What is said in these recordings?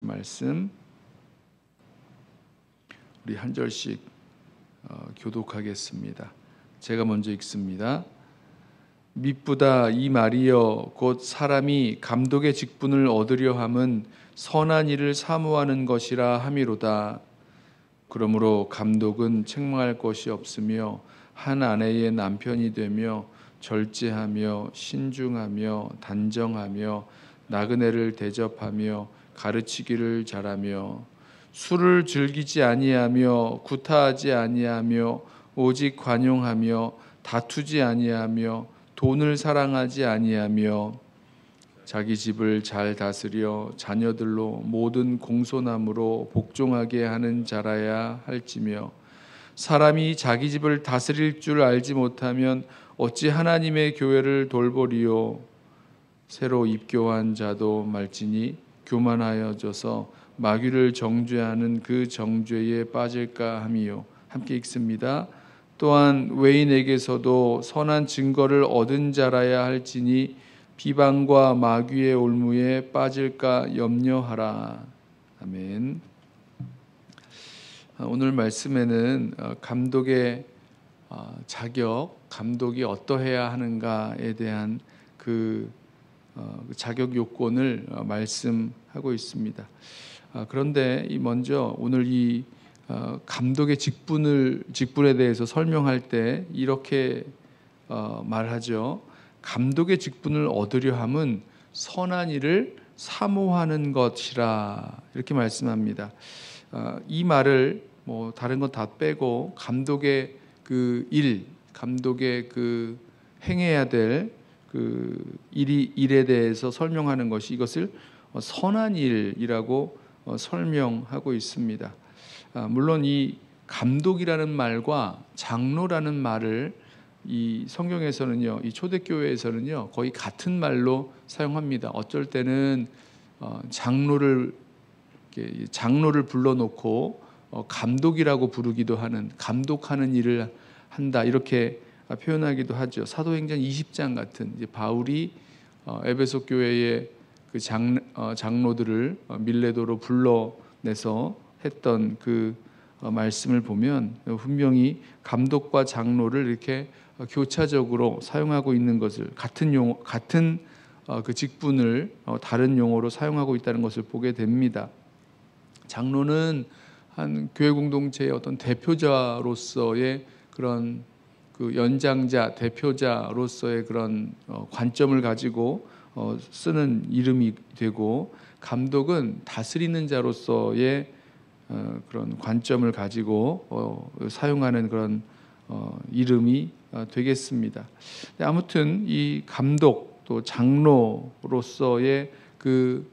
말씀 우리 한 절씩 교독하겠습니다. 제가 먼저 읽습니다. 미쁘다 이 말이여 곧 사람이 감독의 직분을 얻으려 함은 선한 일을 사모하는 것이라 함이로다. 그러므로 감독은 책망할 것이 없으며 한 아내의 남편이 되며 절제하며 신중하며 단정하며 나그네를 대접하며 가르치기를 잘하며 술을 즐기지 아니하며 구타하지 아니하며 오직 관용하며 다투지 아니하며 돈을 사랑하지 아니하며 자기 집을 잘 다스려 자녀들로 모든 공손함으로 복종하게 하는 자라야 할지며 사람이 자기 집을 다스릴 줄 알지 못하면 어찌 하나님의 교회를 돌보리요. 새로 입교한 자도 말지니 교만하여져서 마귀를 정죄하는 그 정죄에 빠질까 함이요. 함께 읽습니다. 또한 외인에게서도 선한 증거를 얻은 자라야 할지니 비방과 마귀의 올무에 빠질까 염려하라. 아멘. 오늘 말씀에는 감독의 자격, 감독이 어떠해야 하는가에 대한 그 자격 요건을 말씀하고 있습니다. 그런데 먼저 오늘 이 감독의 직분에 대해서 설명할 때 이렇게 말하죠. 감독의 직분을 얻으려 함은 선한 일을 사모하는 것이라 이렇게 말씀합니다. 이 말을 뭐 다른 것 다 빼고 감독의 그 일, 감독의 그 행해야 될 그 일에 대해서 설명하는 것이 이것을 선한 일이라고 설명하고 있습니다. 물론 이 감독이라는 말과 장로라는 말을 이 성경에서는요, 이 초대교회에서는요 거의 같은 말로 사용합니다. 어쩔 때는 장로를 불러놓고 감독이라고 부르기도 하는, 감독하는 일을 한다 이렇게 표현하기도 하죠. 사도행전 20장 같은 이제 바울이 에베소 교회의 그 장로들을 밀레도로 불러내서 했던 그 말씀을 보면 분명히 감독과 장로를 이렇게 교차적으로 사용하고 있는 것을 같은 그 직분을 다른 용어로 사용하고 있다는 것을 보게 됩니다. 장로는 한 교회 공동체의 어떤 대표자로서의 그런 그 연장자, 대표자로서의 그런 관점을 가지고 쓰는 이름이 되고, 감독은 다스리는 자로서의 그런 관점을 가지고 사용하는 그런 이름이 되겠습니다. 아무튼 이 감독 또 장로로서의 그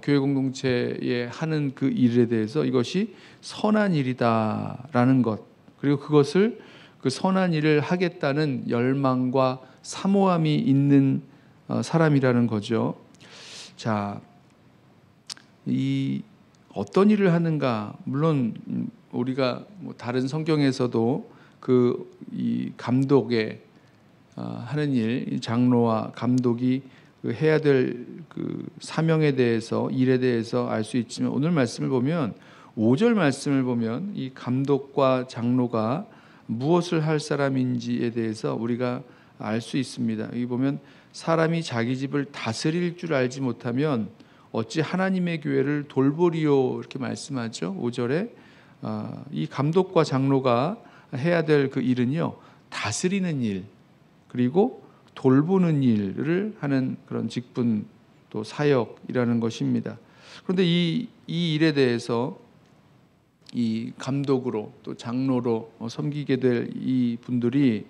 교회 공동체에 하는 그 일에 대해서 이것이 선한 일이다라는 것, 그리고 그것을 그 선한 일을 하겠다는 열망과 사모함이 있는 사람이라는 거죠. 자, 이 어떤 일을 하는가? 물론 우리가 뭐 다른 성경에서도 그 이 감독의 하는 일, 장로와 감독이 그 해야 될 그 사명에 대해서, 일에 대해서 알 수 있지만 오늘 말씀을 보면 5절 말씀을 보면 이 감독과 장로가 무엇을 할 사람인지에 대해서 우리가 알 수 있습니다. 여기 보면 사람이 자기 집을 다스릴 줄 알지 못하면 어찌 하나님의 교회를 돌보리요 이렇게 말씀하죠. 5절에 이 감독과 장로가 해야 될 그 일은요, 다스리는 일 그리고 돌보는 일을 하는 그런 직분 또 사역이라는 것입니다. 그런데 이 일에 대해서 이 감독으로 또 장로로 섬기게 될 이 분들이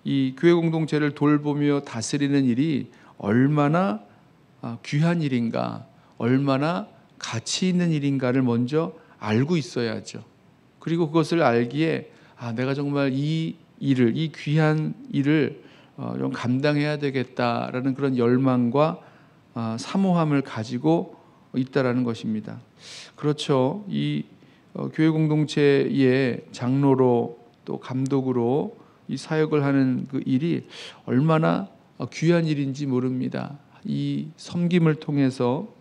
이 교회 공동체를 돌보며 다스리는 일이 얼마나 귀한 일인가, 얼마나 가치 있는 일인가를 먼저 알고 있어야죠. 그리고 그것을 알기에 내가 정말 이 일을, 이 귀한 일을 좀 감당해야 되겠다라는 그런 열망과 사모함을 가지고 있다라는 것입니다. 그렇죠. 이 교회 공동체의 장로로 또 감독으로 이 사역을 하는 그 일이 얼마나 귀한 일인지 모릅니다. 이 섬김을 통해서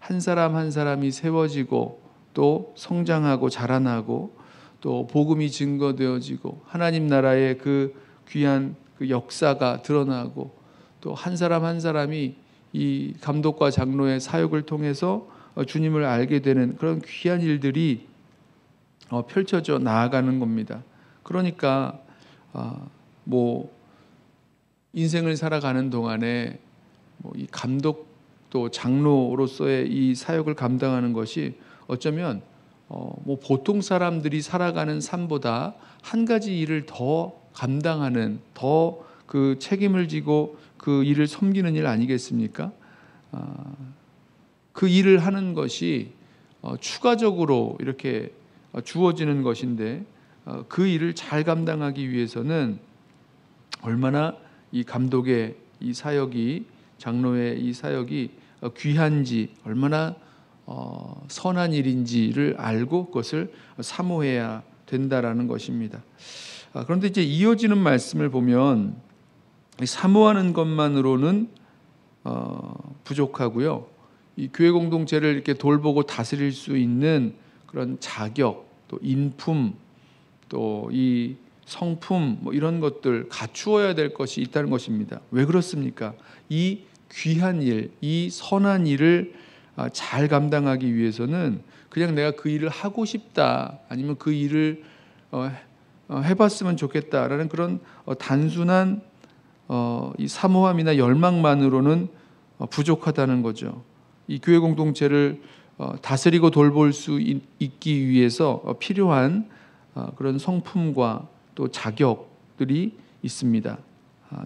한 사람 한 사람이 세워지고 또 성장하고 자라나고 또 복음이 증거되어지고 하나님 나라의 그 귀한 그 역사가 드러나고 또 한 사람 한 사람이 이 감독과 장로의 사역을 통해서 주님을 알게 되는 그런 귀한 일들이 펼쳐져 나아가는 겁니다. 그러니까 뭐 인생을 살아가는 동안에 이 감독 또 장로로서의 이 사역을 감당하는 것이 어쩌면 뭐 보통 사람들이 살아가는 삶보다 한 가지 일을 더 감당하는 더 그 책임을 지고 그 일을 섬기는 일 아니겠습니까? 그 일을 하는 것이 추가적으로 이렇게 주어지는 것인데 그 일을 잘 감당하기 위해서는 얼마나 이 감독의 이 사역이 장로의 이 사역이 귀한지 얼마나 선한 일인지를 알고 그것을 사모해야 된다라는 것입니다. 그런데 이제 이어지는 말씀을 보면 사모하는 것만으로는 부족하고요. 이 교회 공동체를 이렇게 돌보고 다스릴 수 있는 그런 자격, 또 인품, 또 이 성품 뭐 이런 것들 갖추어야 될 것이 있다는 것입니다. 왜 그렇습니까? 이 귀한 일, 이 선한 일을 잘 감당하기 위해서는 그냥 내가 그 일을 하고 싶다 아니면 그 일을 해봤으면 좋겠다라는 그런 단순한 이 사모함이나 열망만으로는 부족하다는 거죠. 이 교회 공동체를 다스리고 돌볼 수 있기 위해서 필요한 그런 성품과 또 자격들이 있습니다.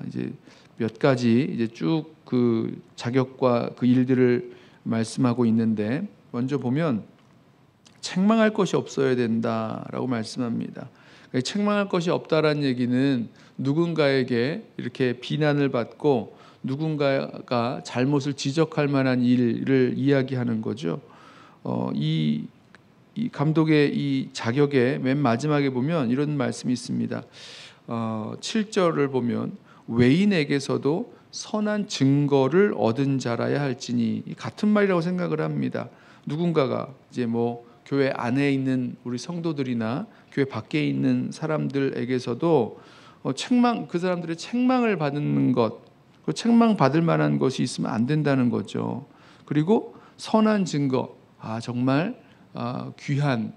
이제 몇 가지 이제 쭉 그 자격과 그 일들을 말씀하고 있는데 먼저 보면 책망할 것이 없어야 된다라고 말씀합니다. 책망할 것이 없다라는 얘기는 누군가에게 이렇게 비난을 받고 누군가가 잘못을 지적할 만한 일을 이야기하는 거죠. 이 감독의 이 자격의 맨 마지막에 보면 이런 말씀이 있습니다. 7절을 보면 외인에게서도 선한 증거를 얻은 자라야 할지니, 같은 말이라고 생각을 합니다. 누군가가 이제 뭐 교회 안에 있는 우리 성도들이나 교회 밖에 있는 사람들에게서도 그 사람들의 책망을 받는 것, 그 책망 받을 만한 것이 있으면 안 된다는 거죠. 그리고 선한 증거, 정말 귀한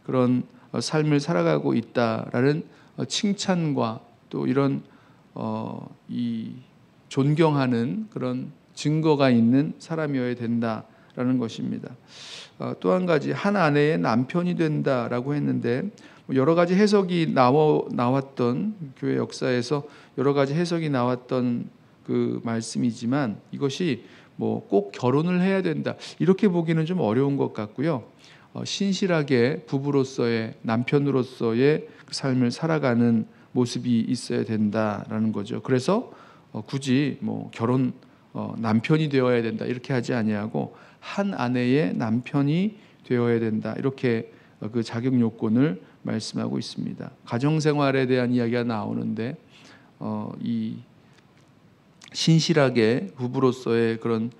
그런 삶을 살아가고 있다라는 칭찬과 또 이런 이 존경하는 그런 증거가 있는 사람이어야 된다라는 것입니다. 또 한 가지, 한 아내의 남편이 된다라고 했는데 여러 가지 해석이 나왔던 교회 역사에서 여러 가지 해석이 나왔던 그 말씀이지만 이것이 뭐 꼭 결혼을 해야 된다 이렇게 보기는 좀 어려운 것 같고요. 신실하게 부부로서의 남편으로서의 그 삶을 살아가는 모습이 있어야 된다라는 거죠. 그래서 굳이 뭐 결혼 남편이 되어야 된다 이렇게 하지 아니하고 한 아내의 남편이 되어야 된다 이렇게 그 자격 요건을 말씀하고 있습니다. 가정 생활에 대한 이야기가 나오는데 이 신실하게 부부로서의 그런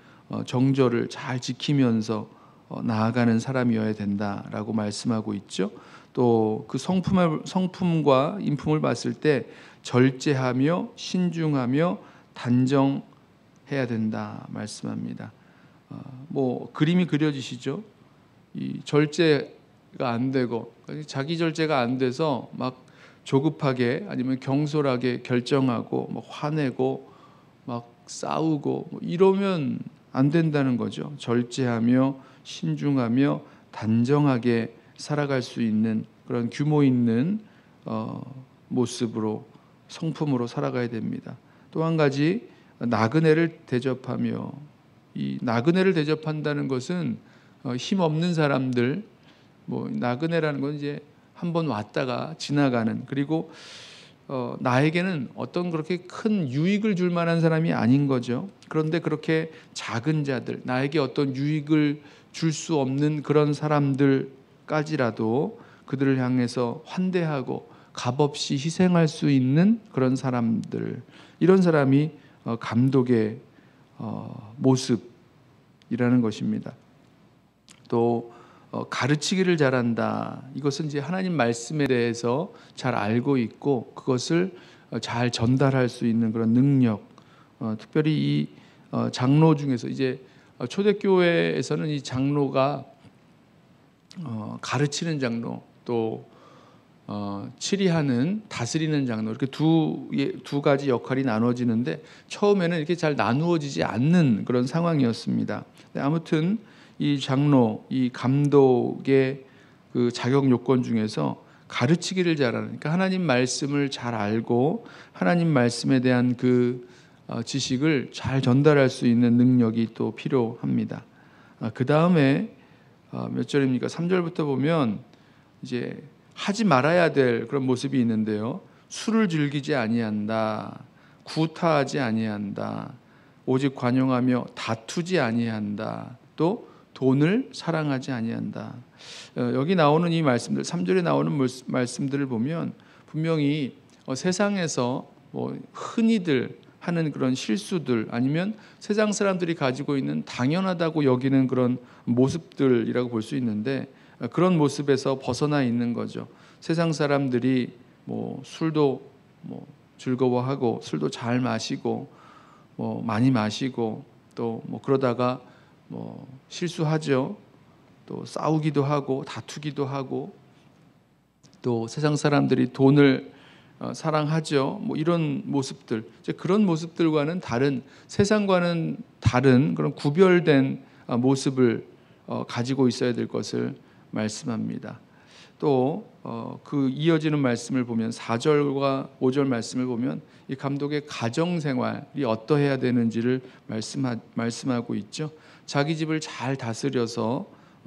정절을 잘 지키면서 나아가는 사람이어야 된다라고 말씀하고 있죠. 또 그 성품과 인품을 봤을 때 절제하며 신중하며 단정해야 된다 말씀합니다. 뭐 그림이 그려지시죠? 이 절제가 안 되고 자기 절제가 안 돼서 막 조급하게 아니면 경솔하게 결정하고 막 화내고 막 싸우고 뭐 이러면 안 된다는 거죠. 절제하며 신중하며 단정하게 살아갈 수 있는 그런 규모 있는 모습으로 성품으로 살아가야 됩니다. 또 한 가지, 나그네를 대접하며, 이 나그네를 대접한다는 것은 힘 없는 사람들, 뭐 나그네라는 건 이제 한번 왔다가 지나가는, 그리고 나에게는 어떤 그렇게 큰 유익을 줄 만한 사람이 아닌 거죠. 그런데 그렇게 작은 자들, 나에게 어떤 유익을 줄 수 없는 그런 사람들까지라도 그들을 향해서 환대하고 값없이 희생할 수 있는 그런 사람들, 이런 사람이 감독의 모습이라는 것입니다. 또 가르치기를 잘한다. 이것은 이제 하나님 말씀에 대해서 잘 알고 있고 그것을 잘 전달할 수 있는 그런 능력. 특별히 이 장로 중에서 이제 초대교회에서는 이 장로가 가르치는 장로 또 치리하는 다스리는 장로 이렇게 두 가지 역할이 나눠지는데 처음에는 이렇게 잘 나누어지지 않는 그런 상황이었습니다. 아무튼 이 장로, 이 감독의 그 자격 요건 중에서 가르치기를 잘하는, 그러니까 하나님 말씀을 잘 알고 하나님 말씀에 대한 그 지식을 잘 전달할 수 있는 능력이 또 필요합니다. 그 다음에 몇 절입니까? 3절부터 보면 이제 하지 말아야 될 그런 모습이 있는데요. 술을 즐기지 아니한다. 구타하지 아니한다. 오직 관용하며 다투지 아니한다. 또 돈을 사랑하지 아니한다. 여기 나오는 이 말씀들, 3절에 나오는 말씀들을 보면 분명히 세상에서 뭐 흔히들 하는 그런 실수들 아니면 세상 사람들이 가지고 있는 당연하다고 여기는 그런 모습들이라고 볼 수 있는데 그런 모습에서 벗어나 있는 거죠. 세상 사람들이 뭐 술도 뭐 즐거워하고 술도 잘 마시고 뭐 많이 마시고 또 뭐 그러다가 뭐 실수하죠. 또 싸우기도 하고 다투기도 하고 또 세상 사람들이 돈을 사랑하죠. 뭐 이런 모습들, 이제 그런 모습들과는 다른, 세상과는 다른 그런 구별된 모습을 가지고 있어야 될 것을 말씀합니다. 또 그 이어지는 말씀을 보면 4절과 5절 말씀을 보면 이 감독의 가정 생활이 어떠해야 되는지를 말씀하고 있죠. 자기 집을 잘 다스려서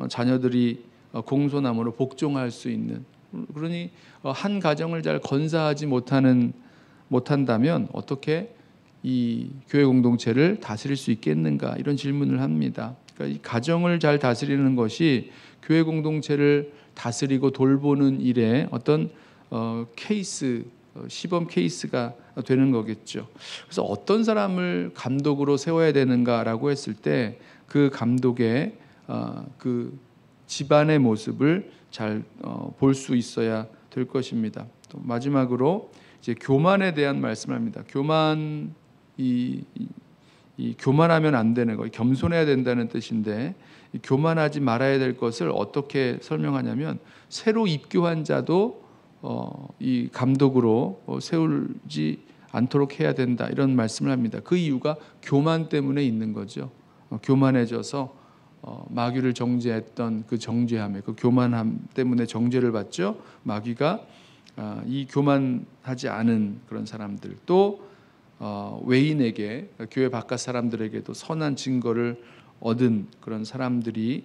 자녀들이 공손함으로 복종할 수 있는, 그러니 한 가정을 잘 건사하지 못한다면 어떻게 이 교회 공동체를 다스릴 수 있겠는가, 이런 질문을 합니다. 그러니까 이 가정을 잘 다스리는 것이 교회 공동체를 다스리고 돌보는 일에 어떤 케이스, 시범 케이스가 되는 거겠죠. 그래서 어떤 사람을 감독으로 세워야 되는가라고 했을 때 그 감독의 그 집안의 모습을 잘 볼 수 있어야 될 것입니다. 또 마지막으로 이제 교만에 대한 말씀을 합니다. 교만, 이 교만하면 안 되는 거, 겸손해야 된다는 뜻인데 교만하지 말아야 될 것을 어떻게 설명하냐면 새로 입교한 자도 이 감독으로 세우지 않도록 해야 된다, 이런 말씀을 합니다. 그 이유가 교만 때문에 있는 거죠. 교만해져서 마귀를 정죄했던 그 정죄함에, 그 교만함 때문에 정죄를 받죠. 마귀가 이 교만하지 않은 그런 사람들, 또 외인에게, 교회 바깥 사람들에게도 선한 증거를 얻은 그런 사람들이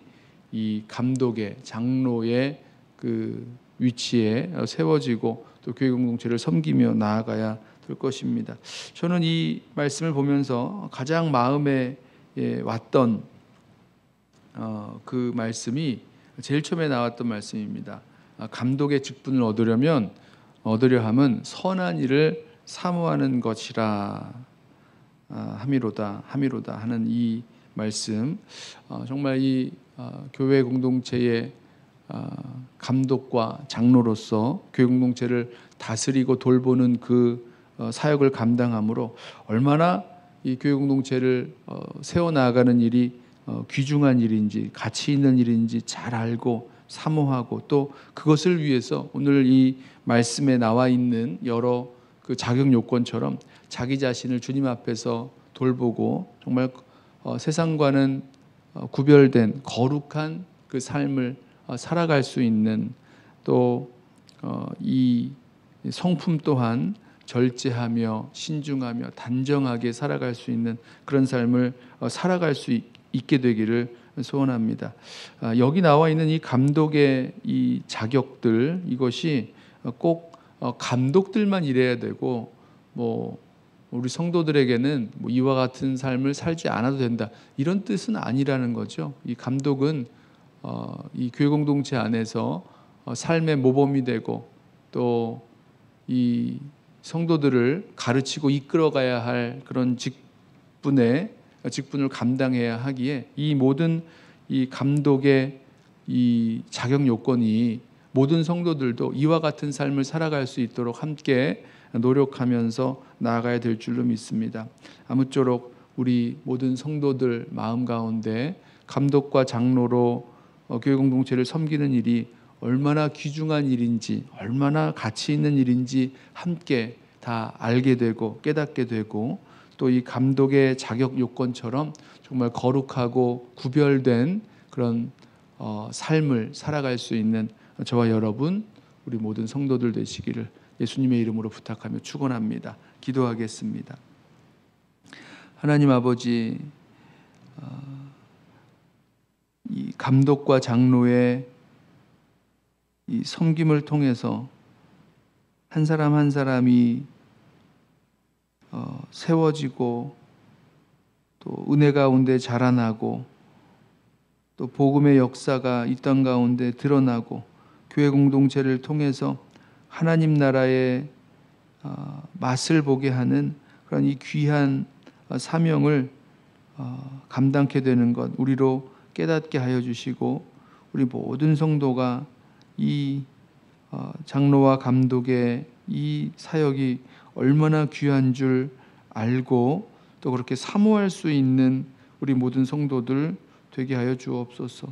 이 감독의, 장로의 그 위치에 세워지고 또 교회 공동체를 섬기며 나아가야 될 것입니다. 저는 이 말씀을 보면서 가장 마음에 왔던 그 말씀이 제일 처음에 나왔던 말씀입니다. 감독의 직분을 얻으려 함은 선한 일을 사모하는 것이라 함이로다 하는 이 말씀, 정말 이 교회 공동체의 감독과 장로로서 교회 공동체를 다스리고 돌보는 그 사역을 감당함으로 얼마나 이 교회 공동체를 세워나가는 일이 귀중한 일인지 가치 있는 일인지 잘 알고 사모하고, 또 그것을 위해서 오늘 이 말씀에 나와 있는 여러 그 자격 요건처럼 자기 자신을 주님 앞에서 돌보고 정말 세상과는 구별된 거룩한 그 삶을 살아갈 수 있는, 또 이 성품 또한 절제하며 신중하며 단정하게 살아갈 수 있는 그런 삶을 살아갈 수 있게 되기를 소원합니다. 여기 나와 있는 이 감독의 이 자격들, 이것이 꼭 감독들만 일해야 되고 뭐 우리 성도들에게는 뭐 이와 같은 삶을 살지 않아도 된다, 이런 뜻은 아니라는 거죠. 이 감독은 이 교회 공동체 안에서 삶의 모범이 되고 또 이 성도들을 가르치고 이끌어가야 할 그런 직분을 감당해야 하기에 이 모든 이 감독의 이 자격 요건이 모든 성도들도 이와 같은 삶을 살아갈 수 있도록 함께 노력하면서 나아가야 될 줄로 믿습니다. 아무쪼록 우리 모든 성도들 마음 가운데 감독과 장로로 교회 공동체를 섬기는 일이 얼마나 귀중한 일인지, 얼마나 가치 있는 일인지 함께 다 알게 되고 깨닫게 되고, 또 이 감독의 자격 요건처럼 정말 거룩하고 구별된 그런 삶을 살아갈 수 있는 저와 여러분, 우리 모든 성도들 되시기를 예수님의 이름으로 부탁하며 축원합니다. 기도하겠습니다. 하나님 아버지, 이 감독과 장로의 이 섬김을 통해서 한 사람 한 사람이 세워지고, 또 은혜 가운데 자라나고, 또 복음의 역사가 이 땅 가운데 드러나고, 교회 공동체를 통해서 하나님 나라의 맛을 보게 하는 그런 이 귀한 사명을 감당케 되는 것 우리로 깨닫게 하여 주시고, 우리 모든 성도가 이 장로와 감독의 이 사역이 얼마나 귀한 줄 알고 또 그렇게 사모할 수 있는 우리 모든 성도들 되게 하여 주옵소서.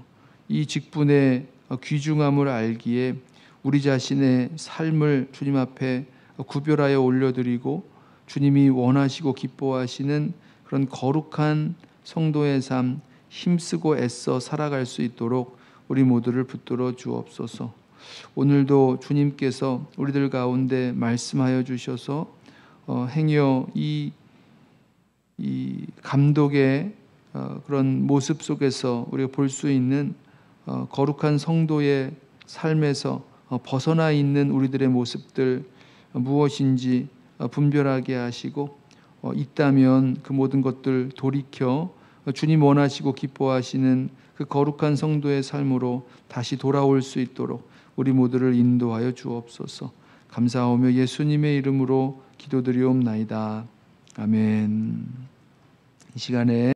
이 직분의 귀중함을 알기에 우리 자신의 삶을 주님 앞에 구별하여 올려드리고, 주님이 원하시고 기뻐하시는 그런 거룩한 성도의 삶 힘쓰고 애써 살아갈 수 있도록 우리 모두를 붙들어 주옵소서. 오늘도 주님께서 우리들 가운데 말씀하여 주셔서 행여 이 감독의 그런 모습 속에서 우리가 볼 수 있는 거룩한 성도의 삶에서 벗어나 있는 우리들의 모습들 무엇인지 분별하게 하시고, 있다면 그 모든 것들 돌이켜 주님 원하시고 기뻐하시는 그 거룩한 성도의 삶으로 다시 돌아올 수 있도록 우리 모두를 인도하여 주옵소서. 감사하며 예수님의 이름으로 기도드리옵나이다. 아멘. 이 시간에